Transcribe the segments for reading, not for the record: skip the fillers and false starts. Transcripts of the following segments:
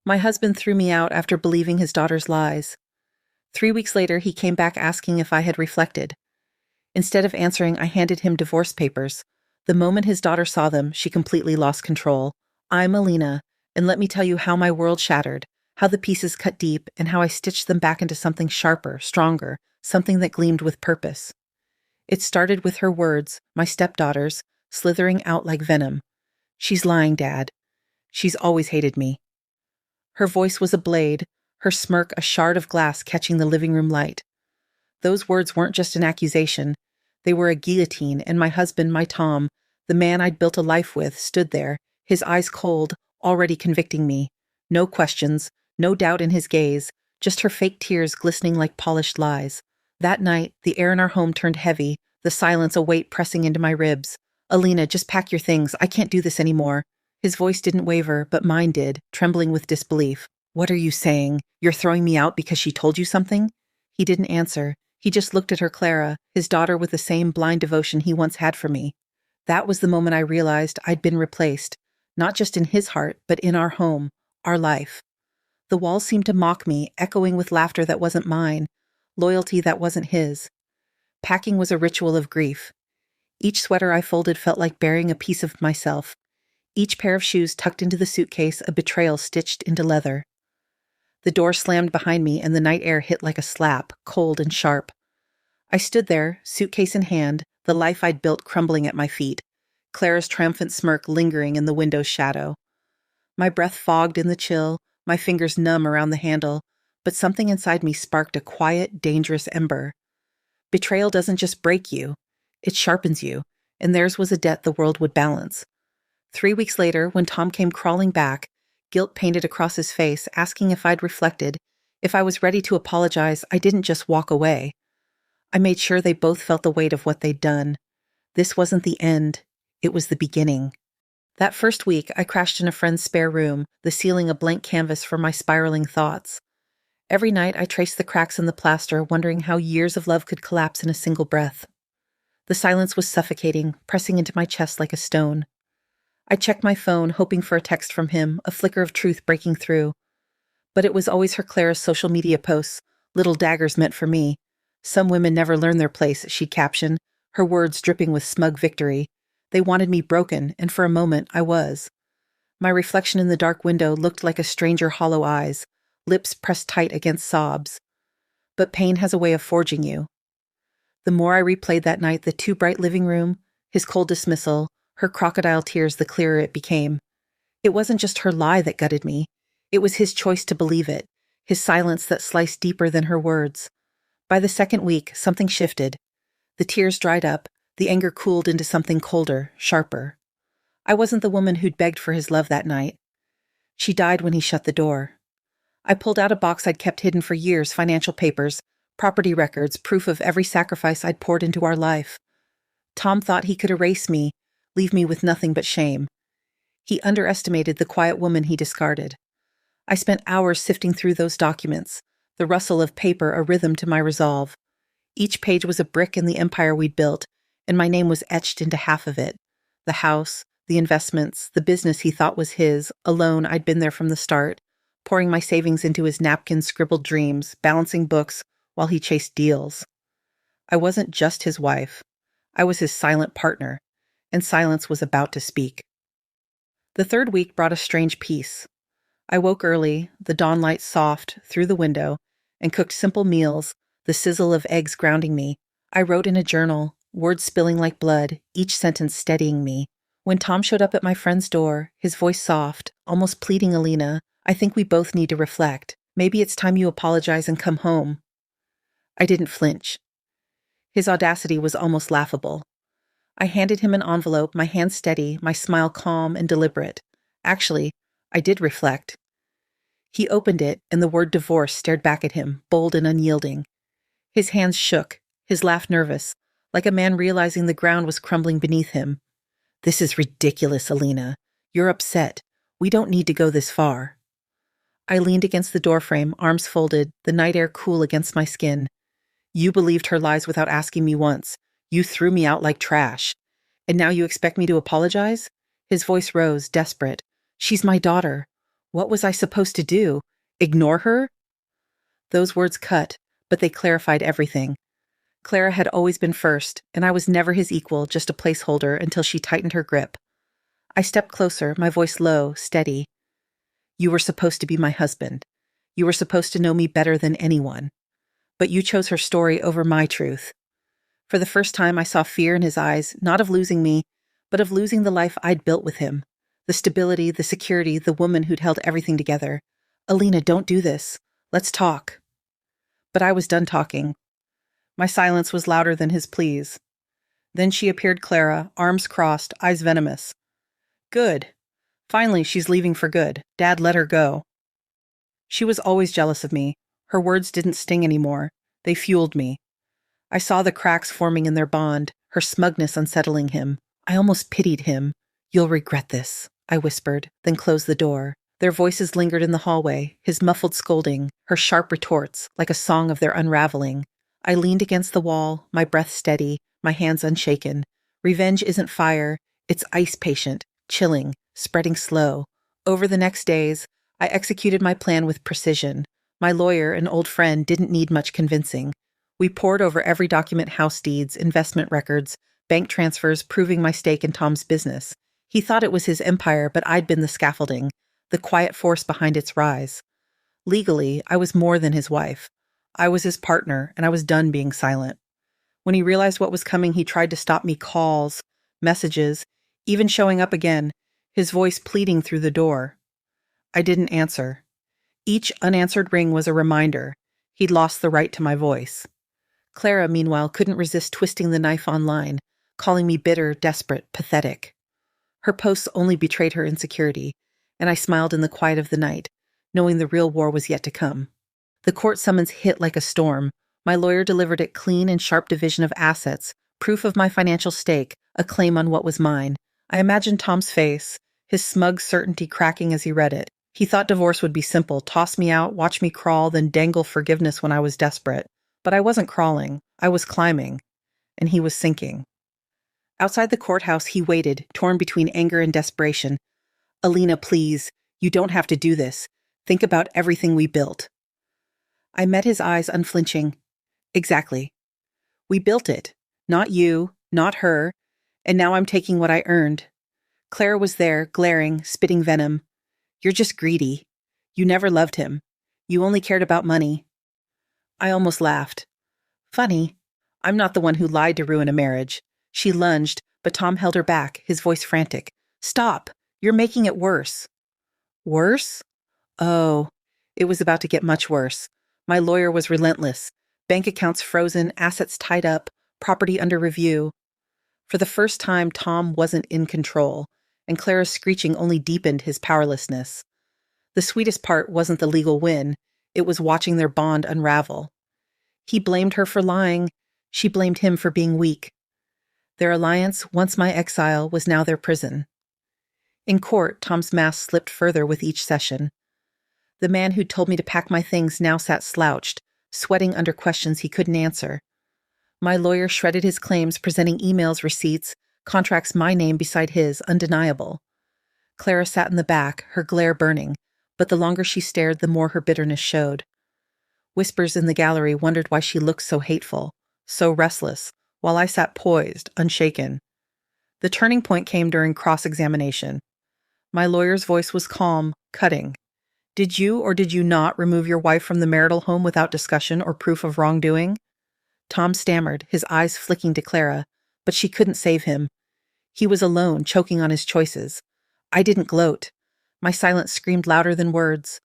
My husband threw me out after believing his daughter's lies. 3 weeks later, he came back asking if I had reflected. Instead of answering, I handed him divorce papers. The moment his daughter saw them, she completely lost control. I'm Alina, and let me tell you how my world shattered, how the pieces cut deep, and how I stitched them back into something sharper, stronger, something that gleamed with purpose. It started with her words, my stepdaughter's, slithering out like venom. She's lying, Dad. She's always hated me. Her voice was a blade, her smirk a shard of glass catching the living room light. Those words weren't just an accusation. They were a guillotine, and my husband, my Tom, the man I'd built a life with, stood there, his eyes cold, already convicting me. No questions, no doubt in his gaze, just her fake tears glistening like polished lies. That night, the air in our home turned heavy, the silence a weight pressing into my ribs. Alina, just pack your things. I can't do this anymore. His voice didn't waver, but mine did, trembling with disbelief. What are you saying? You're throwing me out because she told you something? He didn't answer. He just looked at her Clara, his daughter, with the same blind devotion he once had for me. That was the moment I realized I'd been replaced, not just in his heart, but in our home, our life. The walls seemed to mock me, echoing with laughter that wasn't mine, loyalty that wasn't his. Packing was a ritual of grief. Each sweater I folded felt like burying a piece of myself. Each pair of shoes tucked into the suitcase, a betrayal stitched into leather. The door slammed behind me and the night air hit like a slap, cold and sharp. I stood there, suitcase in hand, the life I'd built crumbling at my feet, Clara's triumphant smirk lingering in the window's shadow. My breath fogged in the chill, my fingers numb around the handle, but something inside me sparked a quiet, dangerous ember. Betrayal doesn't just break you, it sharpens you, and theirs was a debt the world would balance. 3 weeks later, when Tom came crawling back, guilt painted across his face, asking if I'd reflected, if I was ready to apologize, I didn't just walk away. I made sure they both felt the weight of what they'd done. This wasn't the end, it was the beginning. That first week, I crashed in a friend's spare room, the ceiling a blank canvas for my spiraling thoughts. Every night, I traced the cracks in the plaster, wondering how years of love could collapse in a single breath. The silence was suffocating, pressing into my chest like a stone. I checked my phone, hoping for a text from him, a flicker of truth breaking through. But it was always her Clara's social media posts, little daggers meant for me. Some women never learn their place, she'd caption, her words dripping with smug victory. They wanted me broken, and for a moment, I was. My reflection in the dark window looked like a stranger hollow eyes, lips pressed tight against sobs. But pain has a way of forging you. The more I replayed that night, the too bright living room, his cold dismissal, her crocodile tears, the clearer it became. It wasn't just her lie that gutted me. It was his choice to believe it, his silence that sliced deeper than her words. By the second week, something shifted. The tears dried up, the anger cooled into something colder, sharper. I wasn't the woman who'd begged for his love that night. She died when he shut the door. I pulled out a box I'd kept hidden for years, financial papers, property records, proof of every sacrifice I'd poured into our life. Tom thought he could erase me, leave me with nothing but shame. He underestimated the quiet woman he discarded. I spent hours sifting through those documents, the rustle of paper a rhythm to my resolve. Each page was a brick in the empire we'd built, and my name was etched into half of it. The house, the investments, the business he thought was his, alone I'd been there from the start, pouring my savings into his napkin-scribbled dreams, balancing books while he chased deals. I wasn't just his wife. I was his silent partner, and silence was about to speak. The third week brought a strange peace. I woke early, the dawn light soft, through the window, and cooked simple meals, the sizzle of eggs grounding me. I wrote in a journal, words spilling like blood, each sentence steadying me. When Tom showed up at my friend's door, his voice soft, almost pleading, Alina, I think we both need to reflect. Maybe it's time you apologize and come home. I didn't flinch. His audacity was almost laughable. I handed him an envelope, my hand steady, my smile calm and deliberate. Actually, I did reflect. He opened it, and the word divorce stared back at him, bold and unyielding. His hands shook, his laugh nervous, like a man realizing the ground was crumbling beneath him. This is ridiculous, Alina. You're upset. We don't need to go this far. I leaned against the doorframe, arms folded, the night air cool against my skin. You believed her lies without asking me once. You threw me out like trash. And now you expect me to apologize? His voice rose, desperate. She's my daughter. What was I supposed to do? Ignore her? Those words cut, but they clarified everything. Clara had always been first, and I was never his equal, just a placeholder until she tightened her grip. I stepped closer, my voice low, steady. You were supposed to be my husband. You were supposed to know me better than anyone. But you chose her story over my truth. For the first time, I saw fear in his eyes, not of losing me, but of losing the life I'd built with him. The stability, the security, the woman who'd held everything together. Alina, don't do this. Let's talk. But I was done talking. My silence was louder than his pleas. Then she appeared Clara, arms crossed, eyes venomous. Good. Finally, she's leaving for good. Dad let her go. She was always jealous of me. Her words didn't sting anymore. They fueled me. I saw the cracks forming in their bond, her smugness unsettling him. I almost pitied him. You'll regret this, I whispered, then closed the door. Their voices lingered in the hallway, his muffled scolding, her sharp retorts, like a song of their unraveling. I leaned against the wall, my breath steady, my hands unshaken. Revenge isn't fire, it's ice patient, chilling, spreading slow. Over the next days, I executed my plan with precision. My lawyer, an old friend, didn't need much convincing. We pored over every document, house deeds, investment records, bank transfers proving my stake in Tom's business. He thought it was his empire, but I'd been the scaffolding, the quiet force behind its rise. Legally, I was more than his wife. I was his partner, and I was done being silent. When he realized what was coming, he tried to stop me calls, messages, even showing up again, his voice pleading through the door. I didn't answer. Each unanswered ring was a reminder. He'd lost the right to my voice. Clara, meanwhile, couldn't resist twisting the knife online, calling me bitter, desperate, pathetic. Her posts only betrayed her insecurity, and I smiled in the quiet of the night, knowing the real war was yet to come. The court summons hit like a storm. My lawyer delivered it clean and sharp division of assets, proof of my financial stake, a claim on what was mine. I imagined Tom's face, his smug certainty cracking as he read it. He thought divorce would be simple, toss me out, watch me crawl, then dangle forgiveness when I was desperate. But I wasn't crawling, I was climbing, and he was sinking. Outside the courthouse, he waited, torn between anger and desperation. Alina, please, you don't have to do this. Think about everything we built. I met his eyes unflinching. Exactly. We built it. Not you, not her, and now I'm taking what I earned. Clara was there, glaring, spitting venom. You're just greedy. You never loved him. You only cared about money. I almost laughed. Funny. I'm not the one who lied to ruin a marriage. She lunged, but Tom held her back, his voice frantic. Stop. You're making it worse. Worse? Oh, it was about to get much worse. My lawyer was relentless. Bank accounts frozen, assets tied up, property under review. For the first time, Tom wasn't in control, and Clara's screeching only deepened his powerlessness. The sweetest part wasn't the legal win, it was watching their bond unravel. He blamed her for lying, she blamed him for being weak. Their alliance, once my exile, was now their prison. In court, Tom's mask slipped further with each session. The man who'd told me to pack my things now sat slouched, sweating under questions he couldn't answer. My lawyer shredded his claims, presenting emails, receipts, contracts my name beside his, undeniable. Clara sat in the back, her glare burning, but the longer she stared, the more her bitterness showed. Whispers in the gallery wondered why she looked so hateful, so restless, while I sat poised, unshaken. The turning point came during cross-examination. My lawyer's voice was calm, cutting. Did you or did you not remove your wife from the marital home without discussion or proof of wrongdoing? Tom stammered, his eyes flicking to Clara, but she couldn't save him. He was alone, choking on his choices. I didn't gloat. My silence screamed louder than words.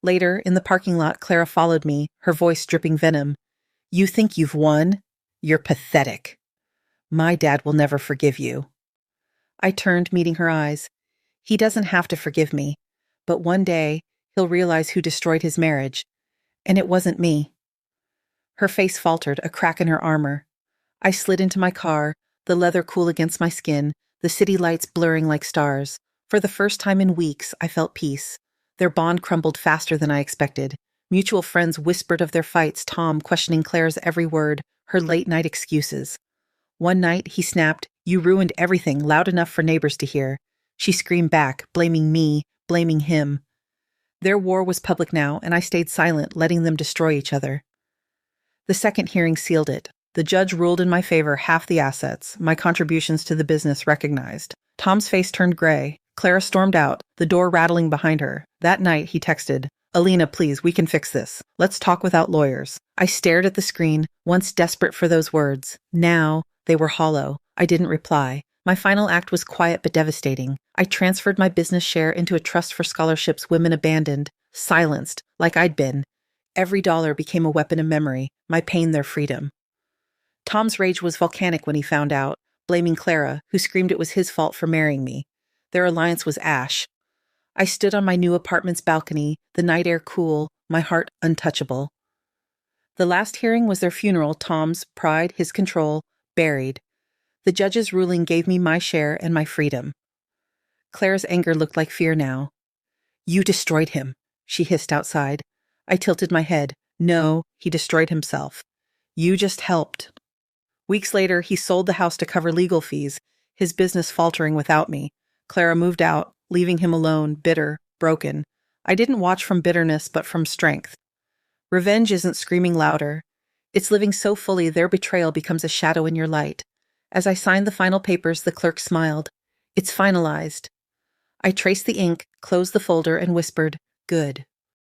Later, in the parking lot, Clara followed me, her voice dripping venom. You think you've won? You're pathetic. My dad will never forgive you. I turned, meeting her eyes. He doesn't have to forgive me, but one day he'll realize who destroyed his marriage. And it wasn't me. Her face faltered, a crack in her armor. I slid into my car, the leather cool against my skin, the city lights blurring like stars. For the first time in weeks, I felt peace. Their bond crumbled faster than I expected. Mutual friends whispered of their fights, Tom questioning Claire's every word, her late-night excuses. One night, he snapped, "You ruined everything," loud enough for neighbors to hear. She screamed back, blaming me, blaming him. Their war was public now, and I stayed silent, letting them destroy each other. The second hearing sealed it. The judge ruled in my favor half the assets, my contributions to the business recognized. Tom's face turned gray. Clara stormed out, the door rattling behind her. That night, he texted, "Alina, please, we can fix this. Let's talk without lawyers." I stared at the screen, once desperate for those words. Now, they were hollow. I didn't reply. My final act was quiet but devastating. I transferred my business share into a trust for scholarships women abandoned, silenced, like I'd been. Every dollar became a weapon of memory, my pain their freedom. Tom's rage was volcanic when he found out, blaming Clara, who screamed it was his fault for marrying me. Their alliance was ash. I stood on my new apartment's balcony, the night air cool, my heart untouchable. The last hearing was their funeral. Tom's pride, his control, buried. The judge's ruling gave me my share and my freedom. Clara's anger looked like fear now. "You destroyed him," she hissed outside. I tilted my head. "No, he destroyed himself. You just helped." Weeks later, he sold the house to cover legal fees, his business faltering without me. Clara moved out, leaving him alone, bitter, broken. I didn't watch from bitterness, but from strength. Revenge isn't screaming louder. It's living so fully their betrayal becomes a shadow in your light. As I signed the final papers, the clerk smiled. "It's finalized." I traced the ink, closed the folder, and whispered, "Good."